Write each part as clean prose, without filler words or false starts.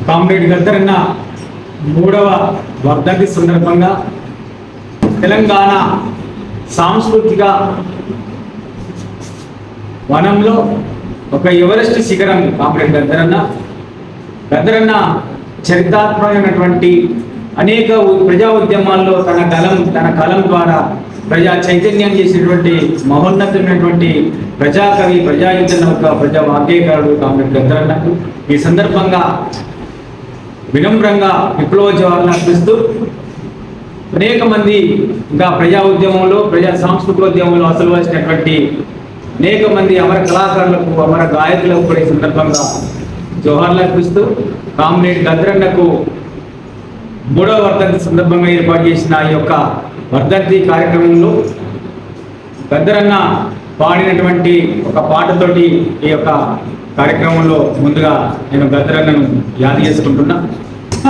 Comrade గద్దరన్న 3వ వర్ధంతి సందర్భంగా తెలంగాణ సాంస్కృతిక వనంలో ఒక ఎవరెస్ట్ శిఖరం కామ్రేడ్ గద్దరన్న చరిత్రాత్మకమైనటువంటి అనేక ప్రజా ఉద్యమాల్లో తన కలం ద్వారా ప్రజా చైతన్యం చేసినటువంటి మహోన్నతమైనటువంటి ప్రజాకవి, ప్రజాయుద్ధ నౌక, ప్రజా వాగ్గేయకారుడు కామ్రేడ్ గద్దరన్నకు ఈ సందర్భంగా వినమ్రంగా విప్లవ జవాహర్లు అర్పిస్తూ అనేక మంది ఇంకా ప్రజా ఉద్యమంలో, ప్రజా సాంస్కృతికోద్యమంలో అసలు వచ్చినటువంటి అనేక మంది అమర కళాకారులకు, అమర గాయకులకు కూడా ఈ సందర్భంగా జోహార్లు అర్పిస్తూ కామ్రేడ్ గద్దరన్నకు 3వ వర్ధంతి సందర్భంగా ఏర్పాటు చేసిన ఈ యొక్క వర్ధంతి కార్యక్రమంలో గద్దరన్న పాడినటువంటి ఒక పాటతోటి ఈ యొక్క కార్యక్రమంలో ముందుగా నేను గద్దరన్నను యాద చేసుకుంటున్నా.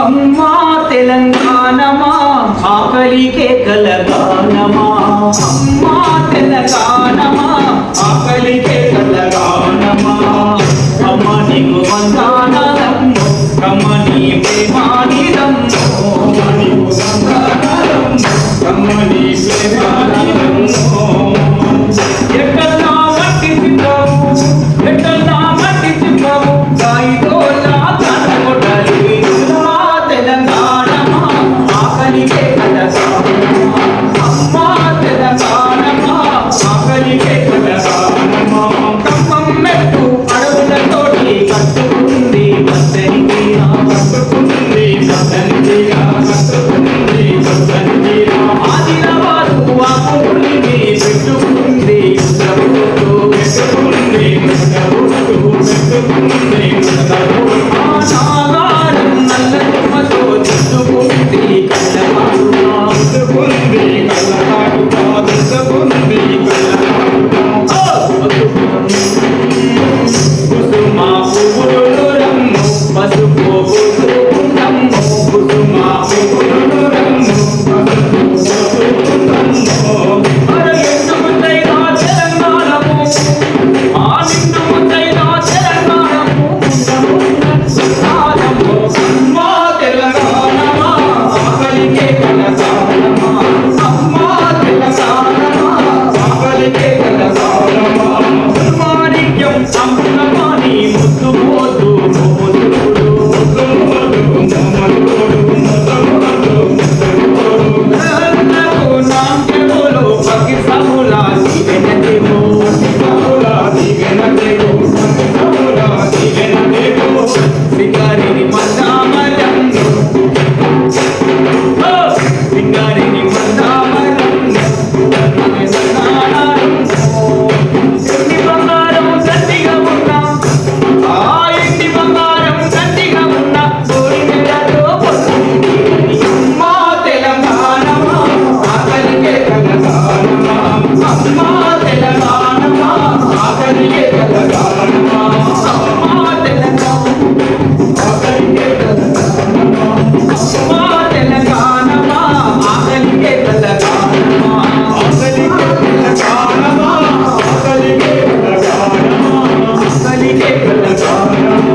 అమ్మా తెలంగాణమా ఆకలికే కలగానమా, అమ్మా తెలంగాణమా ఆకలికే కలగానమా, అమ్మ నీకు వందనాలమ్మో, అమ్మ నీ ప్రేమానిదమ్మో, అమ్మ నీకు వందనాలమ్మో, అమ్మ నీ ప్రేమానిదమ్మో. ఎక్కడా మట్టి చిన్నావు, ఎక్కడా మట్టి చిన్నావు, గాయిదోలా కనగొడాలి తెలంగాణమా ఆకలికే కలగానమా, అమ్మా తెలంగాణమా ఆకలికే కలగానమా. కమ్మం మెట్టు అడవులతోటి కట్టుకుంది పచ్చని తీరా, కట్టుకుంది పచ్చని తీరా, కట్టుకుంది పచ్చని తీరా. ఆదిలాబాదు ఆకుల్ని పెట్టుకుంది ఉత్తరబోటు, పెట్టుకుంది ఉత్తరబోటు, పెట్టుకుంది ఉత్తరబోటు. నాగారం నల్లమ్మతో చుట్టుకుంది కళ్ళపాటుగా, చుట్టుకుంది కళ్ళపాటుగా, చుట్టుకుంది కళ్ళపాటుగా. కుసుమ పువ్వులు రమ్ము పసుపు పూసుకుందమ్ము, కుసుమ పువ్వులు రమ్ము పసుపు పూసుకుందమ్ము. అరే ఎంత ముందైనా తెలంగాణము, ఆ నిండు ముందైనా తెలంగాణము, అమ్మా తెలంగాణమా ఆకలికే కలగానమా, అమ్మా తెలంగాణమా ఆకలికే కలగానమా. మాణిక్యం సంపూర్ణమాని ముద్దు మోదు మోదుడు, ముద్దు మోదు మోదుడు, ముద్దు మోదు మోదుడు. నన్నకు నాంకెములు పకి సములా దిగెనదేమో, సములా దిగెనదేమో, సములా దిగెనదేమో. సింగారిని మందామరంలో, సింగారిని మందామరంలో, ఇంటి బంగారం గట్టిగా ఉన్నా, ఆ ఇంటి బంగారం గట్టిగా ఉన్నా, కోడి నెలలో పొంది. అమ్మా తెలంగాణమా ఆకలికే కలగానమా, అమ్మా తెలంగాణమా ఆకలికే కలగానమా, అమ్మా తెలంగాణ ఆకలికే కలగానమా, అమ్మా తెలంగాణమా ఆకలికే కలగానమా, ఆకలికే కలగానమా, ఆకలికే కలగానమా, ఆకలికే కలగానమా,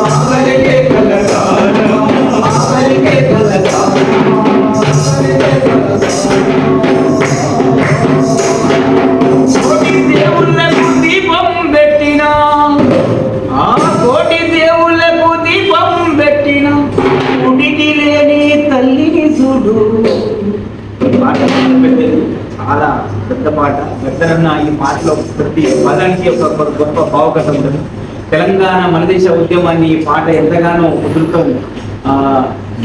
ఆకలికే కలగానమా, ఆకలికే కలగానమా, ఆకలికే కలగానమా. కోటి దేవుళ్ళకు దీపం పెట్టినా, ఆ కోటి దేవుళ్ళకు దీపం పెట్టిన ఉడికి లేని తల్లిని చూడు. పాట పెట్టేది చాలా పెద్ద పాట. గద్దరన్న ఈ పాటలో ప్రతి పదానికి ఒక గొప్ప భావకథ ఉంటుంది. తెలంగాణ మనదేశ ఉద్యమాన్ని ఈ పాట ఎంతగానో ఉధృతం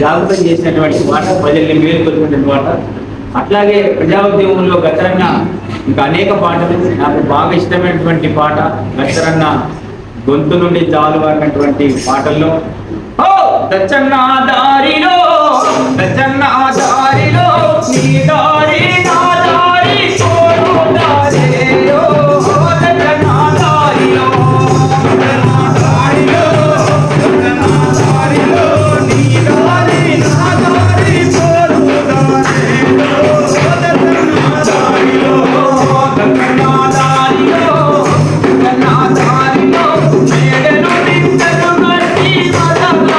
జాగృతం చేసినటువంటి పాట, ప్రజల్ని మేలుకొల్పినటువంటి పాట. అట్లాగే ప్రజా ఉద్యమంలో గద్దరన్న ఇంకా అనేక పాటలు, నాకు బాగా ఇష్టమైనటువంటి పాట గద్దరన్న గొంతు నుండి జాలువారినటువంటి పాటల్లో దచ్చన్న దారిలో, దచ్చన్న దారిలో నీ దారి నా దారి తోడు దారిలో, దచ్చన్న దారిలో, దచ్చన్న దారిలో, దచ్చన్న దారిలో నీ దారి నా దారి తోడు దారిలో, దచ్చన్న దారిలో, దచ్చన్న దారిలో, దచ్చన్న దారిలో మేడను నిందను గట్టి మదల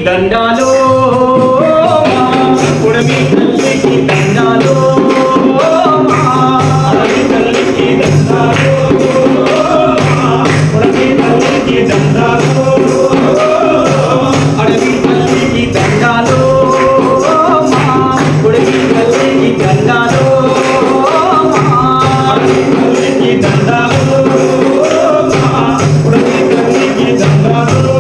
దండాలో పుడమి తల్లికి దండాలో పుడమి తల్లికి దండాలో పుడమి తల్లికి దండాలో అడవి తల్లికి దండాలో పుడమి తల్లికి దండాలో అడవి తల్లికి దండాలో పుడమి తల్లికి దండాలో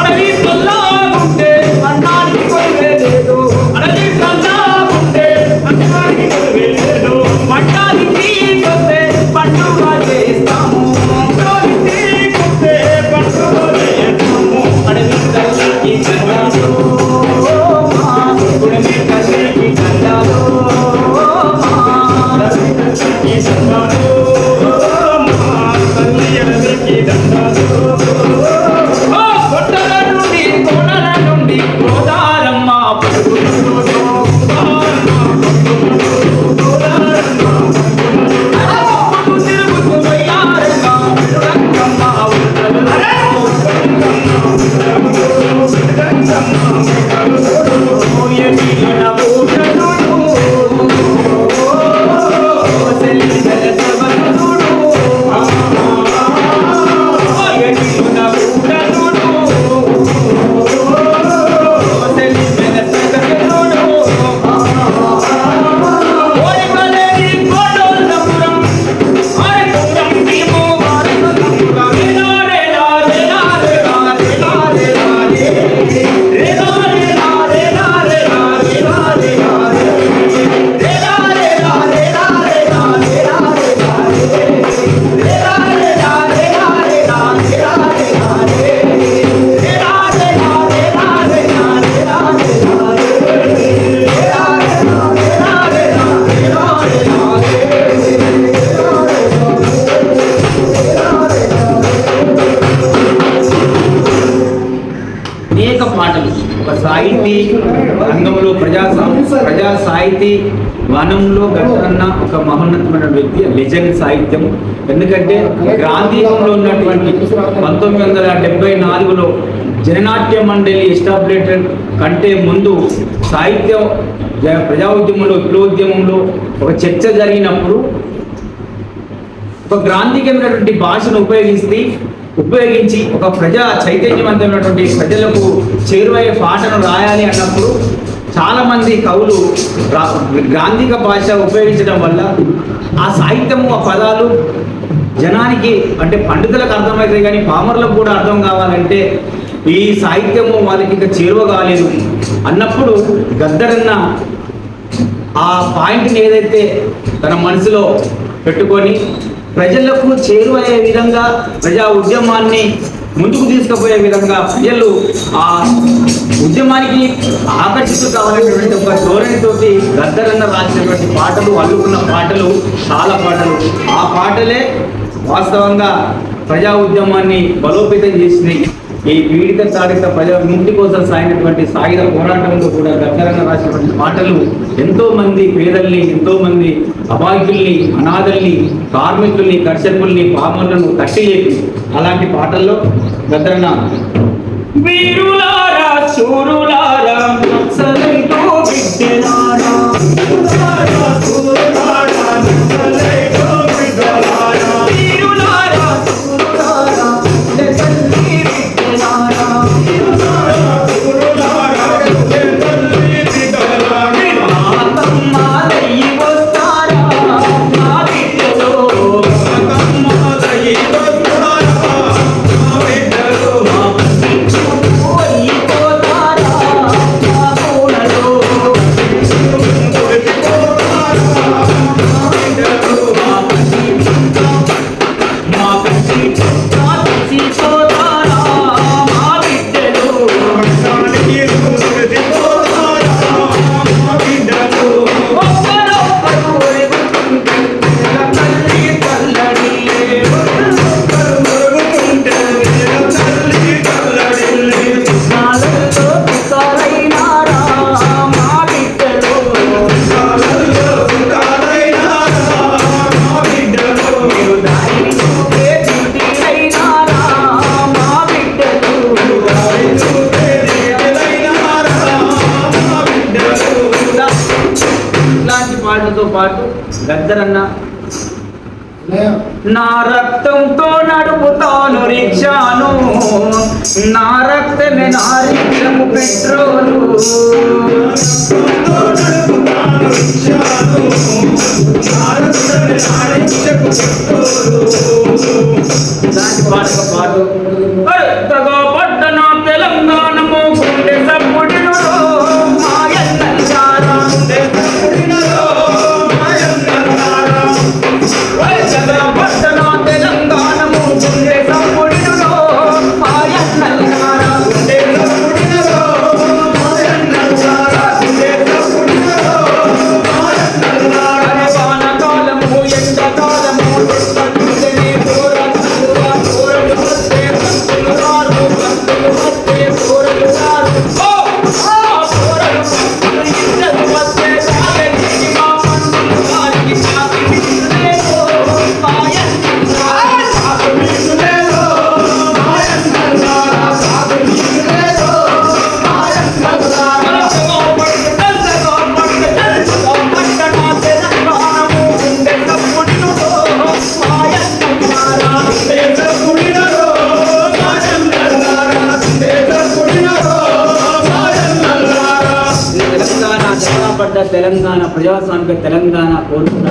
అడవి తల్లాగుంటే అన్నానికి కొలువే లేదు అడవి తల్లాగుంటే అన్నానికి కొలువే లేదు పట్టానికి కొస్తే పండుగ చేస్తాము కొస్తే పండుగ చేస్తాము అడవి తల్లికి దండాలో పుడమి తల్లికి దండాలో అడవి తల్లికి దండాలో తల్లి అడవికి దండాలో కొట్టల నుండి కోడల నుండి గోదారమ్మ అనేక పాటలు ఒక సాహితీ రంగంలో ప్రజా సాహితీ వనంలో గట్టన్న ఒక మహోన్నతమైన వ్యక్తి, లెజెండ్ సాహిత్యం. ఎందుకంటే గాంధీలో ఉన్నటువంటి 1974లో జననాట్య మండలి ఎస్టాబ్లిష్మెంట్ కంటే ముందు సాహిత్య ప్రజా ఉద్యమంలో విప్లవోద్యమంలో ఒక చర్చ జరిగినప్పుడు ఒక గ్రాంధికమైనటువంటి భాషను ఉపయోగించి ఒక ప్రజా చైతన్యవంతమైనటువంటి ప్రజలకు చేరువయ్యే పాటను రాయాలి అన్నప్పుడు చాలామంది కవులు గ్రాంధిక భాష ఉపయోగించడం వల్ల ఆ సాహిత్యము ఆ పదాలు జనానికి అంటే పండితులకు అర్థమవుతాయి కానీ పామరులకు కూడా అర్థం కావాలంటే ఈ సాహిత్యము వాళ్ళకి ఇంకా చేరువ కాలేదు అన్నప్పుడు గద్దరన్న ఆ పాయింట్ని ఏదైతే తన మనసులో పెట్టుకొని ప్రజలకు చేరువయ్యే విధంగా ప్రజా ఉద్యమాన్ని ముందుకు తీసుకుపోయే విధంగా ప్రజలు ఆ ఉద్యమానికి ఆకర్షితులు కావాలనేటువంటి ఒక ధోరణితోటి గద్దరన్న రాసినటువంటి పాటలు, అల్లుకున్న పాటలు చాలా పాటలు. ఆ పాటలే వాస్తవంగా ప్రజా ఉద్యమాన్ని బలోపేతం చేసినాయి. ఈ పీడిత తాడిత ప్రజల విముక్తి కోసం సాగినటువంటి సాయుధ పోరాటంలో కూడా గద్దరన్న రాసినటువంటి పాటలు ఎంతో మంది పేదల్ని, ఎంతో మంది అభాగ్యుల్ని, అనాథల్ని, కార్మికుల్ని, కర్షకుల్ని, పామరులను తట్టిలేపి అలాంటి పాటల్లో గద్దరన్న వీరులారా శూరులారా నక్సలైటు బిడ్డలారా వీరులారా శూరులారా నక్సలైటు బిడ్డలారా వీరులారా శూరులారా తల్లి బిడ్డలారా వీరులారా శూరులారా తల్లి బిడ్డలారా మాతమ్మాలయ్యి వస్తారా మా బిడ్డలో మాతమ్మాలయ్యి వస్తారా మా బిడ్డలో నా రక్తంతో నడుపుతాను రిక్షాను, నా రక్తమే నా రిక్షము పెట్రోలు. దాని పాటకు పాటు అరుత్తగా పడ్డన తెలంగాణము గుండె సప్పుడిలో మాయన్నల్లారా, అరుత్తగా పడ్డన తెలంగాణము గుండె సప్పుడిలో మాయన్నల్లారా, వానకాలము ఎండకాలము తెలంగాణ ప్రజాస్వామిక తెలంగాణ కోరుకున్న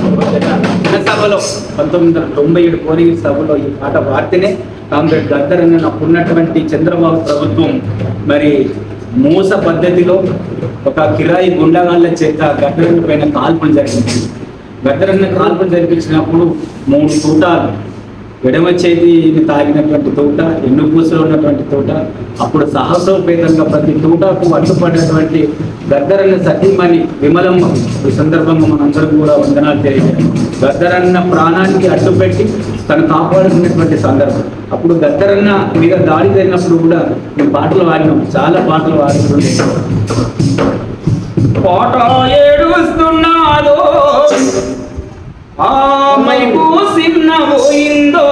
సభలో 1997 కోరిగి సభలో ఈ పాట వార్తనే కామ్రేడ్ గద్దర్ అన్న అప్పుడున్నటువంటి చంద్రబాబు ప్రభుత్వం మరి మోస పద్ధతిలో ఒక కిరాయి గుండాగాళ్ళ చేత గద్దరన్న పైన కాల్పులు జరిగింది. గద్దరన్న కాల్పులు జరిపించినప్పుడు 3 తూటాలు, ఎడమ చేతిని తాగినటువంటి తోట, ఎన్నుపూసలో ఉన్నటువంటి తోట, అప్పుడు సాహసోపేతంగా ప్రతి తోటకు అడ్డుపడినటువంటి గద్దరన్న సతీమణి విమలమ్మ ఈ సందర్భంగా మనందరం కూడా వందనాలు తెలియజేయాలి. గద్దరన్న ప్రాణానికి అడ్డుపెట్టి తను కాపాడుకున్నటువంటి సందర్భం. అప్పుడు గద్దరన్న మీద దాడి జరిగినప్పుడు కూడా మేము పాటలు వాడినాం, చాలా పాటలు వాడుతుండే. పాట ఏడుస్తున్నాదో ఆ మైకు సిన్న పోయిందో,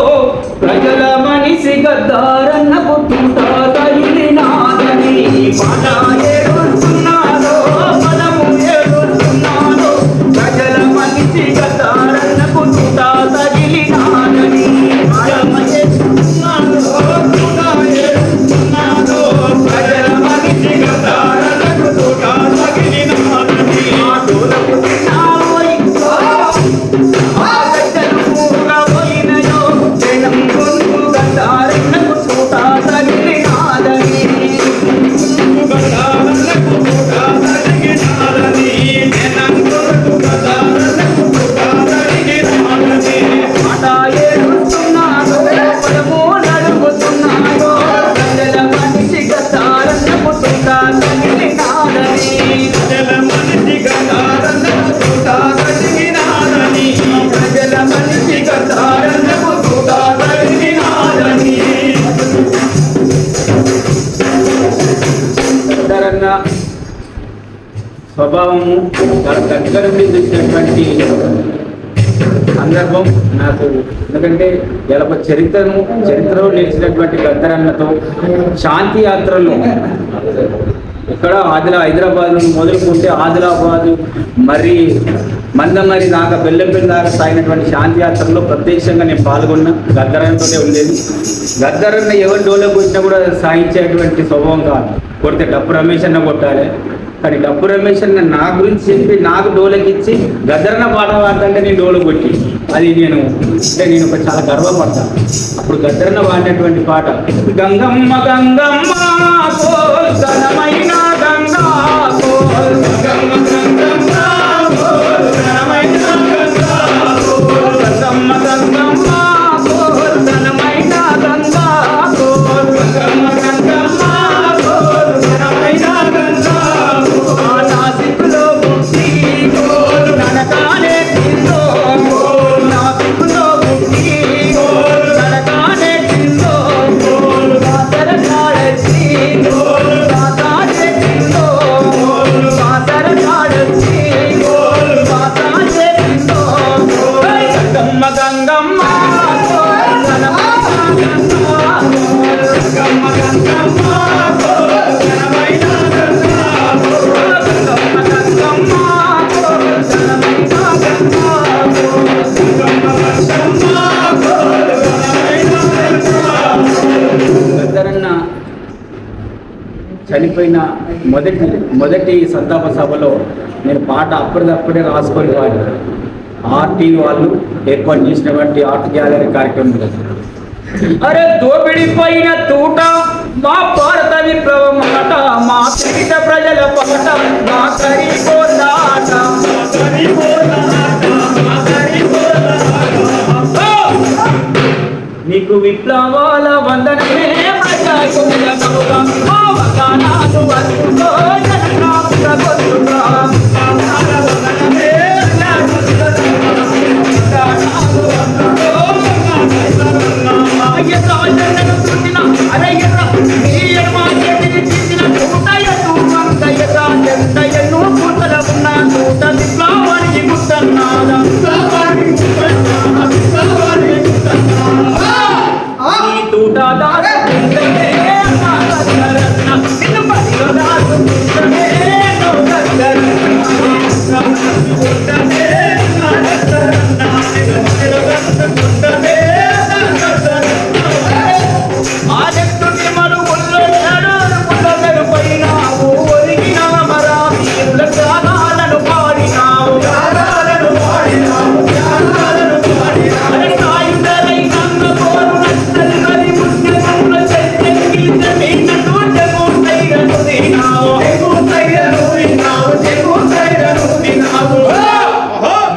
ప్రజల మనిషి గద్దారన్న పుట్టుట తగిలినాదని. పాట ఏడుస్తున్నాదో పదము ఏడుస్తున్నాదో, ప్రజల మనిషి గద్దారన్న పుట్టుట తగిలినాదని. ప్రజల మనిషి గద్దారన్న పుట్టుట తగిలినాదని. స్వభావము చాలా దగ్గర నుండి చూసినటువంటి సందర్భం నాకు. ఎందుకంటే ఇలా చరిత్రలో నిలిచినటువంటి గద్దరన్నతో శాంతి యాత్రలు ఇక్కడ హైదరాబాద్ నుండి మొదలుకుంటే ఆదిలాబాదు మరి మందమరి దాకా బెల్లంపల్లి దాకా సాగినటువంటి శాంతి యాత్రలో ప్రత్యక్షంగా నేను పాల్గొన్నా. గద్దరన్నతోనే ఉండేది. గద్దరన్న ఎవరి డోలో కొట్టినా కూడా సాగించేటువంటి స్వభావం కాదు. కొడితే డప్పు రమేష్ అన్న కొట్టాలి, కానీ డప్పు రమేష్ అన్న నా గురించి చెప్పి నాకు డోలకిచ్చి గద్దరన్న పాట పాడుతుంటే నేను డోలు కొట్టి అది నేను ఒక చాలా గర్వపడతాను. అప్పుడు గద్దరన్న పాడినటువంటి పాట గంగమ్మ గంగమ్మ కోల్ ఘనమైన గంగా కోల్, గంగమ్మ గంగమ్మ కోల్ ఘనమైన గంగా కోల్, గంగమ్మ గంగమ్మ కోల్ ఘనమైన గంగా కోల్, గంగమ్మ గంగమ్మ కోల్ ఘనమైన గంగా కోల్. నాసిక్లో పుట్టి కోల్ ననకానే తిందో కోల్, నాసిక్లో పుట్టి కోల్ ననకానే తిందో కోల్, కాసర కాడచ్చి కోల్ కాసానే తిందో కోల్, కాసర కాడచ్చి చనిపోయిన మొదటి సంతాప సభలో నేను పాట అప్పటిదప్పుడే రాసుకొని వాడి ఆర్టీ వాళ్ళు ఏర్పాటు చేసినటువంటి ఆర్ట్ గ్యాలరీ కార్యక్రమం. అరే దోపిడిపోయిన తూట మా భారత విప్లవం మాట, మా పీడిత ప్రజల పాట, మా కరిపోలాట, నీకు విప్లవాల వందనమే ప్రజాయుల నౌక, మా వదనాలు వదులుకో జననాథ గొంతుగా.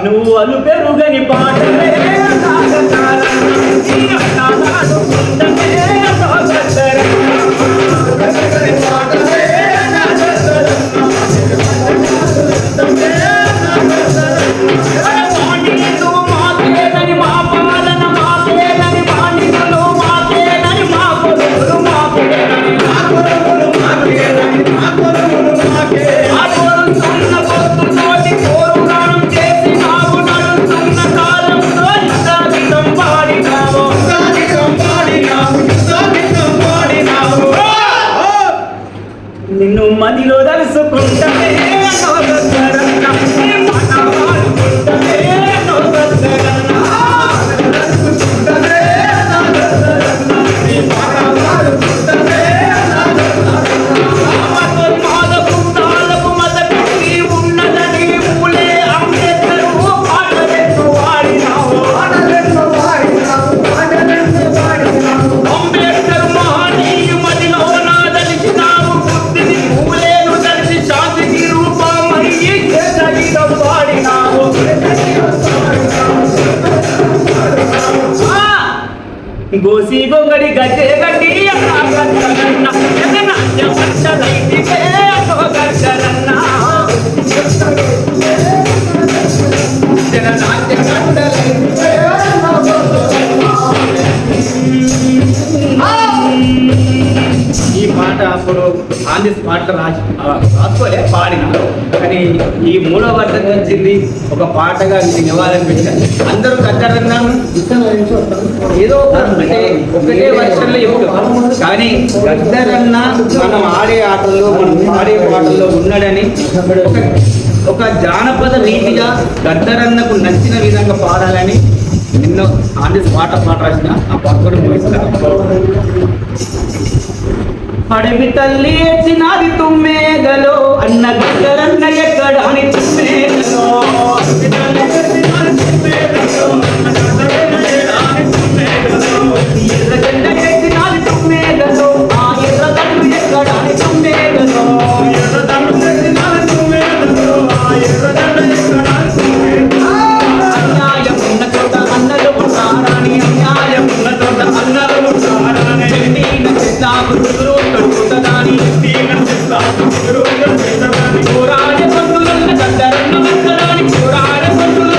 నువ్వు పెరుగని పాటలే నిన్ను మదిలో దలుసుకుంటే గోసి గొంగడి గడ్డే గడ్డి ఈ పాట అప్పుడు ఆన్ ది స్పాట్ రాసుకోలే పాడిన, కానీ ఈ మూడో వర్షం వచ్చింది ఒక పాటగా మీకు ఇవ్వాలని పెట్టాను. అందరూ గద్దరన్నాను ఏదో అంటే ఒకటే వర్షంలో చెప్తాం, కానీ గద్దరన్న మనం ఆడే ఆటల్లో మనం పాడే పాటల్లో ఉన్నాడని ఒక జానపద రీతిగా గద్దరన్నకు నచ్చిన విధంగా పాడాలని ఎన్నో ఆన్ ది స్పాట్ పాట రాసిన ఆ పాట కూడా ముగిస్తాను. అడవి తల్లి ఎచ్చినాది తుమ్మేగలో అన్న గద్దరన్న ఎక్కడాని తుమ్మేగలో, ఎర్రగడ్డ ఎచ్చినాది తుమ్మేగలో, ఆ ఎర్రగడ్డు ఎక్కడాని తుమ్మేగలో, అన్యాయం ఉన్న చోట అన్నలు ఉంటారని, అన్యాయం ఉన్న చోట అన్నలు ఉంటారని, పోరాడే బంధువుల గద్దరన్న వెక్కడాని, పోరాడే బంధువుల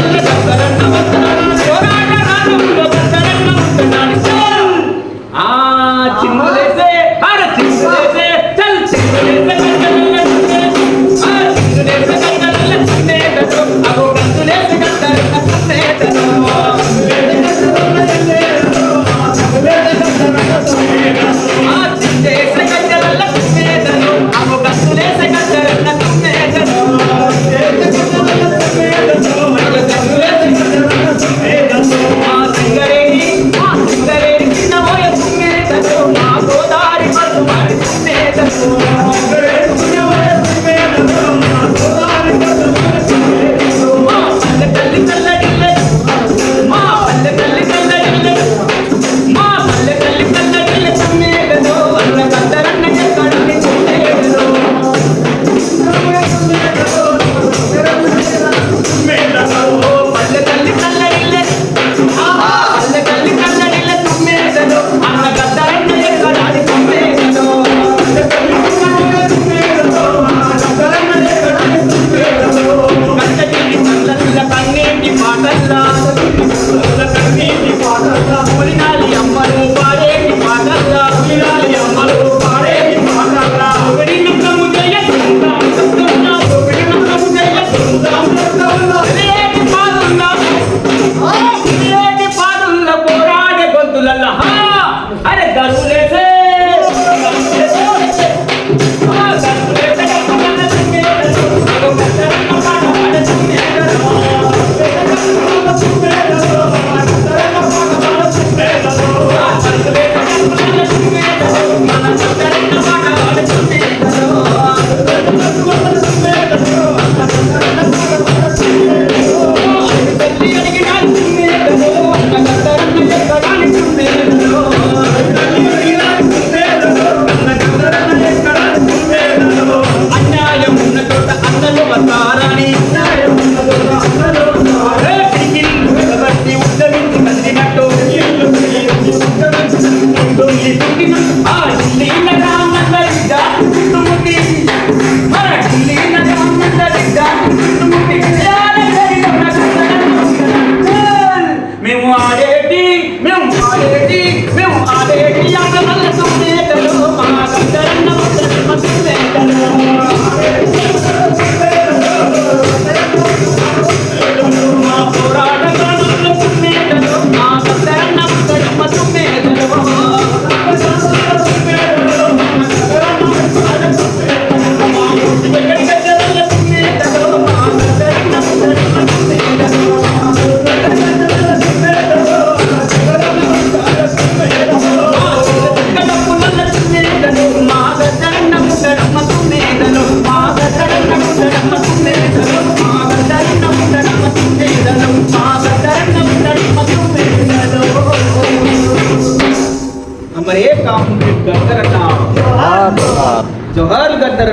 गलहा अरे दरुले से हमारे काम गद्दर जोहर गद्दर